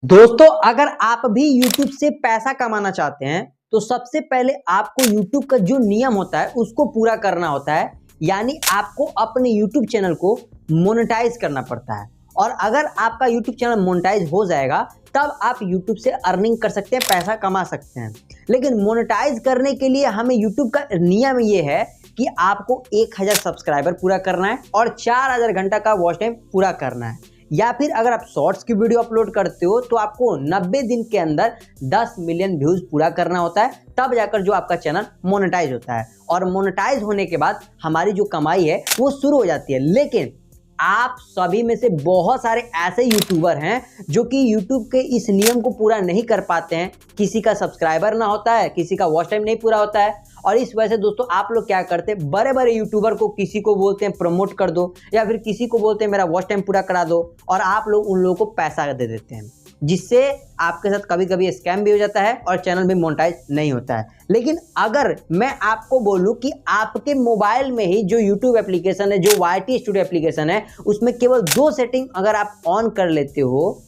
दोस्तों अगर आप भी YouTube से पैसा कमाना चाहते हैं तो सबसे पहले आपको YouTube का जो नियम होता है उसको पूरा करना होता है। यानी आपको अपने YouTube चैनल को मोनेटाइज करना पड़ता है। और अगर आपका YouTube चैनल मोनेटाइज हो जाएगा तब आप YouTube से अर्निंग कर सकते हैं, पैसा कमा सकते हैं। लेकिन मोनेटाइज करने के लिए हमें YouTube का नियम ये है कि आपको 1000 सब्सक्राइबर पूरा करना है और 4000 घंटा का वॉच टाइम पूरा करना है। या फिर अगर आप शॉर्ट्स की वीडियो अपलोड करते हो तो आपको 90 दिन के अंदर 10 मिलियन व्यूज पूरा करना होता है, तब जाकर जो आपका चैनल मोनेटाइज होता है। और मोनेटाइज होने के बाद हमारी जो कमाई है वो शुरू हो जाती है। लेकिन आप सभी में से बहुत सारे ऐसे यूट्यूबर हैं जो कि यूट्यूब के इस नियम को पूरा नहीं कर पाते हैं। किसी का सब्सक्राइबर ना होता है, किसी का वॉच टाइम नहीं पूरा होता है, और इस वजह से दोस्तों आप लोग क्या करते हैं, बड़े बड़े यूट्यूबर को किसी को बोलते हैं प्रमोट कर दो, या फिर किसी को बोलते हैं मेरा वॉच टाइम पूरा करा दो, और आप लोग उन लोगों को पैसा दे देते हैं, जिससे आपके साथ कभी कभी स्कैम भी हो जाता है और चैनल भी मोनेटाइज नहीं होता है। लेकिन अगर मैं आपको बोलूं कि आपके मोबाइल में ही जो YouTube एप्लीकेशन है, जो YT स्टूडियो एप्लीकेशन है, उसमें केवल 2 सेटिंग अगर आप ऑन कर लेते हो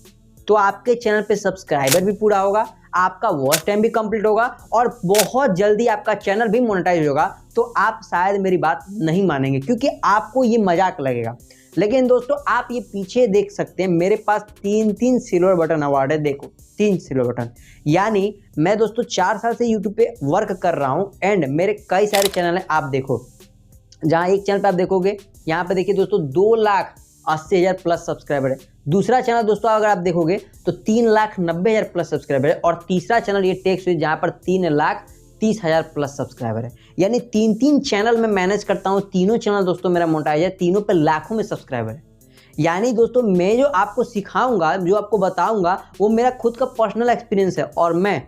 तो आपके चैनल पे सब्सक्राइबर भी पूरा होगा, आपका वॉच टाइम भी कंप्लीट होगा और बहुत जल्दी आपका चैनल भी मोनेटाइज होगा। तो आप शायद मेरी बात नहीं मानेंगे क्योंकि आपको ये मजाक लगेगा। लेकिन दोस्तों आप ये पीछे देख सकते हैं, मेरे पास 3 सिल्वर बटन अवार्ड है। देखो 3 सिल्वर बटन, यानी मैं दोस्तों 4 साल से यूट्यूब पे वर्क कर रहा हूँ एंड मेरे कई सारे चैनल हैं। आप देखो, जहाँ एक चैनल पे आप देखोगे, यहाँ पे देखिए दोस्तों 2,80,000 प्लस सब्सक्राइबर है। दूसरा चैनल दोस्तों अगर आप देखोगे तो 3,90,000 प्लस सब्सक्राइबर है। और तीसरा चैनल ये टेक स्विच, जहाँ पर 3,30,000 प्लस सब्सक्राइबर है। यानी 3 चैनल में मैनेज करता हूँ। तीनों चैनल दोस्तों मेरा मोनेटाइज है, तीनों पे लाखों में सब्सक्राइबर है। यानी दोस्तों मैं जो आपको सिखाऊंगा, जो आपको बताऊंगा, वो मेरा खुद का पर्सनल एक्सपीरियंस है और मैं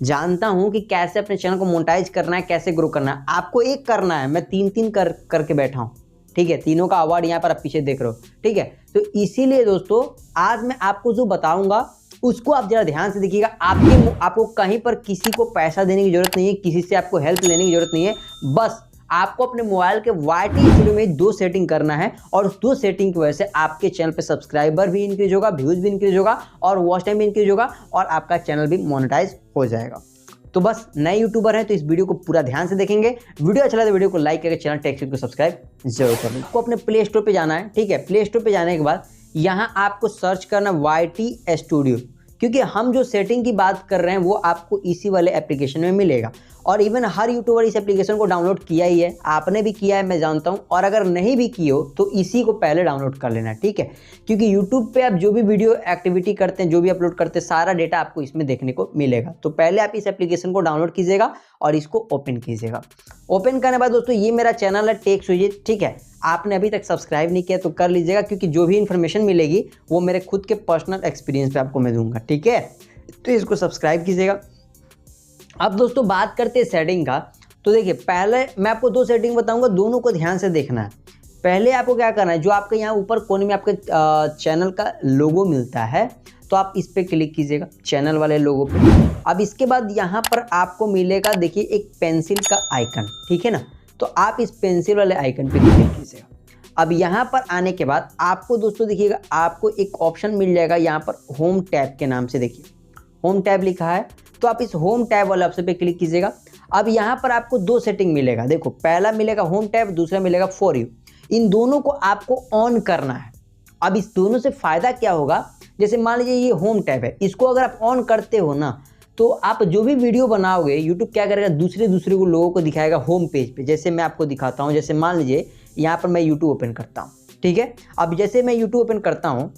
जानता हूं कि कैसे अपने चैनल को मोनेटाइज करना है, कैसे ग्रो करना है। आपको एक करना है, मैं 3 करके बैठा हूं, ठीक है। तीनों का अवार्ड यहाँ पर आप पीछे देख रहे हो, ठीक है। तो इसीलिए दोस्तों आज मैं आपको जो बताऊंगा उसको आप जरा ध्यान से देखिएगा। आपको कहीं पर किसी को पैसा देने की जरूरत नहीं है, किसी से आपको हेल्प लेने की जरूरत नहीं है। बस आपको अपने मोबाइल के YT स्टूडियो में 2 सेटिंग करना है और उस 2 सेटिंग की वजह से आपके चैनल पे सब्सक्राइबर भी इंक्रीज होगा, व्यूज भी इंक्रीज होगा और वॉच टाइम भी इंक्रीज होगा और आपका चैनल भी मोनेटाइज हो जाएगा। तो बस नए यूट्यूबर हैं तो इस वीडियो को पूरा ध्यान से देखेंगे। वीडियो अच्छा लगे तो वीडियो को लाइक करके चैनल टेक स्विच को सब्सक्राइब जरूर कर लें। आपको अपने प्ले स्टोर पे जाना है, ठीक है। प्ले स्टोर पे जाने के बाद यहाँ आपको सर्च करना YT स्टूडियो, क्योंकि हम जो सेटिंग की बात कर रहे हैं वो आपको इसी वाले एप्लीकेशन में मिलेगा। और इवन हर यूट्यूबर इस एप्लीकेशन को डाउनलोड किया ही है, आपने भी किया है मैं जानता हूं, और अगर नहीं भी किए हो तो इसी को पहले डाउनलोड कर लेना, ठीक है। क्योंकि यूट्यूब पे आप जो भी वीडियो एक्टिविटी करते हैं, जो भी अपलोड करते हैं, सारा डेटा आपको इसमें देखने को मिलेगा। तो पहले आप इस एप्लीकेशन को डाउनलोड कीजिएगा और इसको ओपन कीजिएगा। ओपन करने के बाद दोस्तों ये मेरा चैनल है टेक स्विच, ठीक है। आपने अभी तक सब्सक्राइब नहीं किया तो कर लीजिएगा, क्योंकि जो भी इन्फॉर्मेशन मिलेगी वो मेरे खुद के पर्सनल एक्सपीरियंस पे आपको मैं दूंगा, ठीक है। तो इसको सब्सक्राइब कीजिएगा। अब दोस्तों बात करते हैं सेटिंग का। तो देखिए पहले मैं आपको 2 सेटिंग बताऊंगा, दोनों को ध्यान से देखना है। पहले आपको क्या करना है, जो आपके यहाँ ऊपर कोने में आपके चैनल का लोगो मिलता है तो आप इस पर क्लिक कीजिएगा, चैनल वाले लोगो पे। अब इसके बाद यहाँ पर आपको मिलेगा, देखिए एक पेंसिल का आइकन, ठीक है ना। तो आप इस पेंसिल वाले आइकन पे क्लिक कीजिएगा। अब यहाँ पर आने के बाद आपको दोस्तों देखिएगा, आपको एक ऑप्शन मिल जाएगा यहाँ पर होम टैब के नाम से। देखिए होम टैब लिखा है, तो आप इस होम टैब वाले ऑप्शन पे क्लिक कीजिएगा। अब यहाँ पर आपको 2 सेटिंग मिलेगा। देखो पहला मिलेगा होम टैब, दूसरा मिलेगा फॉर यू। इन दोनों को आपको ऑन करना है। अब इस दोनों से फायदा क्या होगा, जैसे मान लीजिए ये होम टैब है, इसको अगर आप ऑन करते हो ना तो आप जो भी वीडियो बनाओगे यूट्यूब क्या करेगा, दूसरे को लोगों को दिखाएगा होम पेज पे। जैसे मैं आपको दिखाता हूँ, जैसे मान लीजिए यहाँ पर मैं यूट्यूब ओपन करता हूँ, ठीक है। अब जैसे मैं यूट्यूब ओपन करता हूँ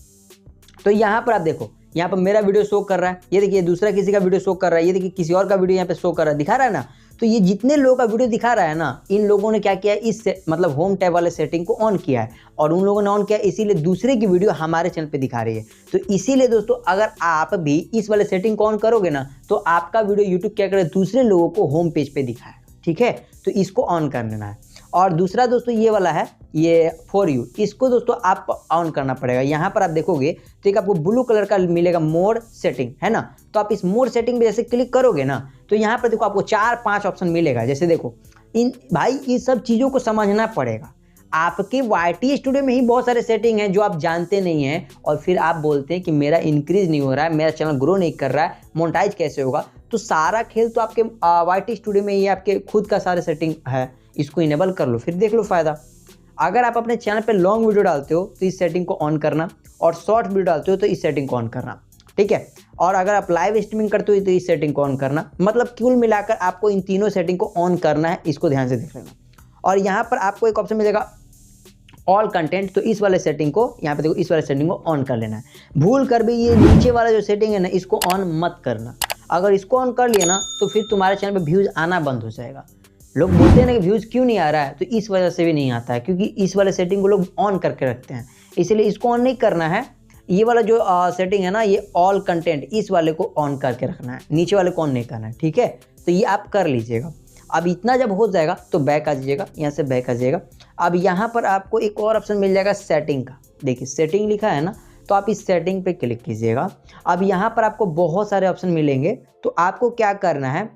तो यहाँ पर आप देखो, यहाँ पर मेरा वीडियो शो कर रहा है, ये देखिए दूसरा किसी का वीडियो शो कर रहा है, ये देखिए किसी और का वीडियो यहाँ पे शो कर रहा है, दिखा रहा है ना। तो ये जितने लोगों का वीडियो दिखा रहा है ना, इन लोगों ने क्या किया, इस मतलब होम टैब वाले सेटिंग को ऑन किया है, और उन लोगों ने ऑन किया इसीलिए दूसरे की वीडियो हमारे चैनल पे दिखा रही है। तो इसीलिए दोस्तों अगर आप भी इस वाले सेटिंग को ऑन करोगे ना तो आपका वीडियो यूट्यूब क्या करे, दूसरे लोगों को होम पेज पे दिखाएगा, ठीक है। तो इसको ऑन कर लेना है। और दूसरा दोस्तों ये वाला है, ये फॉर यू, इसको दोस्तों आप ऑन करना पड़ेगा। यहाँ पर आप देखोगे तो एक आपको ब्लू कलर का मिलेगा मोड सेटिंग, है ना। तो आप इस मोड सेटिंग पे जैसे क्लिक करोगे ना तो यहाँ पर देखो आपको 4-5 ऑप्शन मिलेगा। जैसे देखो इन भाई ये सब चीज़ों को समझना पड़ेगा। आपके YT स्टूडियो में ही बहुत सारे सेटिंग हैं जो आप जानते नहीं हैं, और फिर आप बोलते हैं कि मेरा इंक्रीज नहीं हो रहा है, मेरा चैनल ग्रो नहीं कर रहा है, मोनेटाइज कैसे होगा। तो सारा खेल तो आपके YT स्टूडियो में ही आपके खुद का सारे सेटिंग है, इसको इनेबल कर लो, फिर देख लो फ़ायदा। अगर आप अपने चैनल पे लॉन्ग वीडियो डालते हो तो इस सेटिंग को ऑन करना, और शॉर्ट वीडियो डालते हो तो इस सेटिंग को ऑन करना, ठीक है। और अगर आप लाइव स्ट्रीमिंग करते हो तो इस सेटिंग को ऑन करना। मतलब कुल मिलाकर आपको इन तीनों सेटिंग को ऑन करना है, इसको ध्यान से देख लेना। और यहाँ पर आपको एक ऑप्शन मिलेगा ऑल कंटेंट, तो इस वाले सेटिंग को यहाँ पे देखो, इस वाले सेटिंग को ऑन कर लेना है। भूल कर भी ये नीचे वाला जो सेटिंग है ना, इसको ऑन मत करना। अगर इसको ऑन कर लिया ना तो फिर तुम्हारे चैनल पे व्यूज़ आना बंद हो जाएगा। लोग बोलते हैं ना कि व्यूज़ क्यों नहीं आ रहा है, तो इस वजह से भी नहीं आता है, क्योंकि इस वाले सेटिंग को लोग ऑन करके रखते हैं। इसलिए इसको ऑन नहीं करना है। ये वाला जो सेटिंग है ना, ये ऑल कंटेंट, इस वाले को ऑन करके रखना है, नीचे वाले को ऑन नहीं करना है, ठीक है। तो ये आप कर लीजिएगा। अब इतना जब हो जाएगा तो बैक आ जाइएगा, यहाँ से बैक आ जाइएगा। अब यहाँ पर आपको एक और ऑप्शन मिल जाएगा सेटिंग का। देखिए सेटिंग लिखा है ना, तो आप इस सेटिंग पे क्लिक कीजिएगा। अब यहाँ पर आपको बहुत सारे ऑप्शन मिलेंगे, तो आपको क्या करना है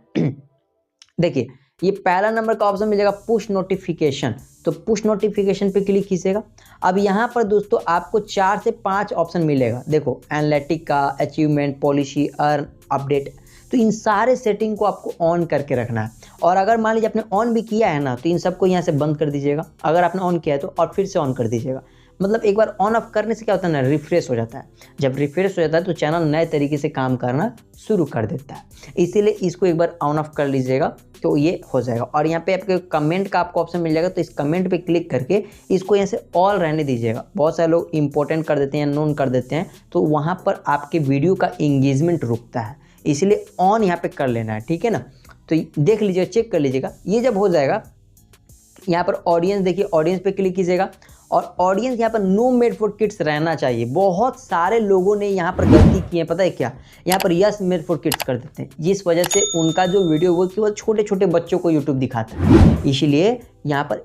देखिए ये पहला नंबर का ऑप्शन मिलेगा पुश नोटिफिकेशन, तो पुश नोटिफिकेशन पे क्लिक कीजिएगा। अब यहाँ पर दोस्तों आपको 4 से 5 ऑप्शन मिलेगा। देखो एनालिटिक का, अचीवमेंट, पॉलिसी, अर्न, अपडेट, तो इन सारे सेटिंग को आपको ऑन करके रखना है। और अगर मान लीजिए आपने ऑन भी किया है ना, तो इन सबको यहाँ से बंद कर दीजिएगा। अगर आपने ऑन किया है तो, और फिर से ऑन कर दीजिएगा। मतलब एक बार ऑन ऑफ करने से क्या होता है ना, रिफ्रेश हो जाता है। जब रिफ्रेश हो जाता है तो चैनल नए तरीके से काम करना शुरू कर देता है। इसीलिए इसको एक बार ऑन ऑफ कर लीजिएगा तो ये हो जाएगा। और यहाँ पे आपके कमेंट का आपको ऑप्शन मिल जाएगा, तो इस कमेंट पे क्लिक करके इसको यहाँ से ऑल रहने दीजिएगा। बहुत सारे लोग इंपॉर्टेंट कर देते हैं, नोन कर देते हैं, तो वहाँ पर आपके वीडियो का इंगेजमेंट रुकता है, इसलिए ऑन यहाँ पे कर लेना है, ठीक है ना। तो देख लीजिएगा, चेक कर लीजिएगा। ये जब हो जाएगा, यहाँ पर ऑडियंस देखिए, ऑडियंस पे क्लिक कीजिएगा। और ऑडियंस यहाँ पर नो मेड फॉर किड्स रहना चाहिए। बहुत सारे लोगों ने यहाँ पर गलती की है, पता है क्या, यहाँ पर यस मेड फॉर किड्स कर देते हैं, जिस वजह से उनका जो वीडियो वो केवल छोटे छोटे बच्चों को यूट्यूब दिखाता है। इसीलिए यहाँ पर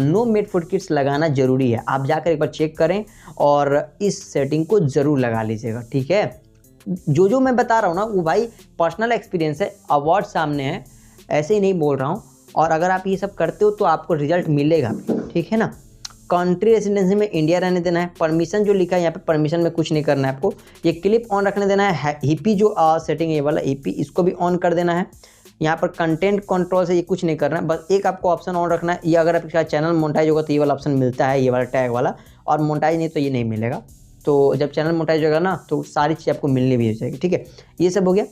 नो मेड फॉर किड्स लगाना जरूरी है। आप जाकर एक बार चेक करें और इस सेटिंग को ज़रूर लगा लीजिएगा, ठीक है। जो मैं बता रहा हूँ ना, वो भाई पर्सनल एक्सपीरियंस है, अवार्ड सामने है, ऐसे ही नहीं बोल रहा हूँ। और अगर आप ये सब करते हो तो आपको रिजल्ट मिलेगा, ठीक है ना। कंट्री रेसिडेंसी में इंडिया रहने देना है। परमिशन जो लिखा है यहाँ पे, परमिशन में कुछ नहीं करना है आपको। ये क्लिप ऑन रखने देना है। हीपी जो सेटिंग है, ये वाला हीपी, इसको भी ऑन कर देना है। यहाँ पर कंटेंट कंट्रोल से ये कुछ नहीं करना है, बस एक आपको ऑप्शन ऑन रखना है। ये अगर आपका चैनल मोनेटाइज होगा तो ये वाला ऑप्शन मिलता है, ये वाला टैग वाला, और मोनेटाइज नहीं तो ये नहीं मिलेगा। तो जब चैनल मोनेटाइज होगा ना तो सारी चीज़ आपको मिलनी भी हो जाएगी, ठीक है। ये सब हो गया,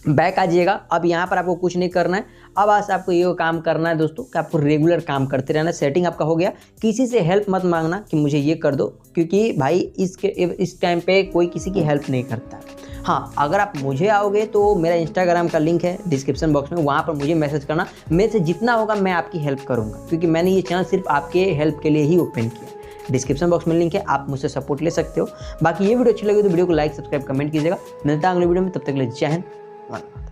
बैक आ जाइएगा। अब यहाँ पर आपको कुछ नहीं करना है। अब आज आपको ये काम करना है दोस्तों कि आपको रेगुलर काम करते रहना। सेटिंग आपका हो गया, किसी से हेल्प मत मांगना कि मुझे ये कर दो, क्योंकि भाई इस टाइम पे कोई किसी की हेल्प नहीं करता। हाँ, अगर आप मुझे आओगे तो मेरा इंस्टाग्राम का लिंक है डिस्क्रिप्शन बॉक्स में, वहाँ पर मुझे मैसेज करना। मेरे से जितना होगा मैं आपकी हेल्प करूँगा, क्योंकि मैंने ये चैनल सिर्फ आपके हेल्प के लिए ही ओपन किया। डिस्क्रिप्शन बॉक्स में लिंक है, आप मुझसे सपोर्ट ले सकते हो। बाकी ये वीडियो अच्छी लगी तो वीडियो को लाइक, सब्सक्राइब, कमेंट कीजिएगा। मिलता है अगले वीडियो में, तब तक के लिए जय हिंद, वंदे मातरम।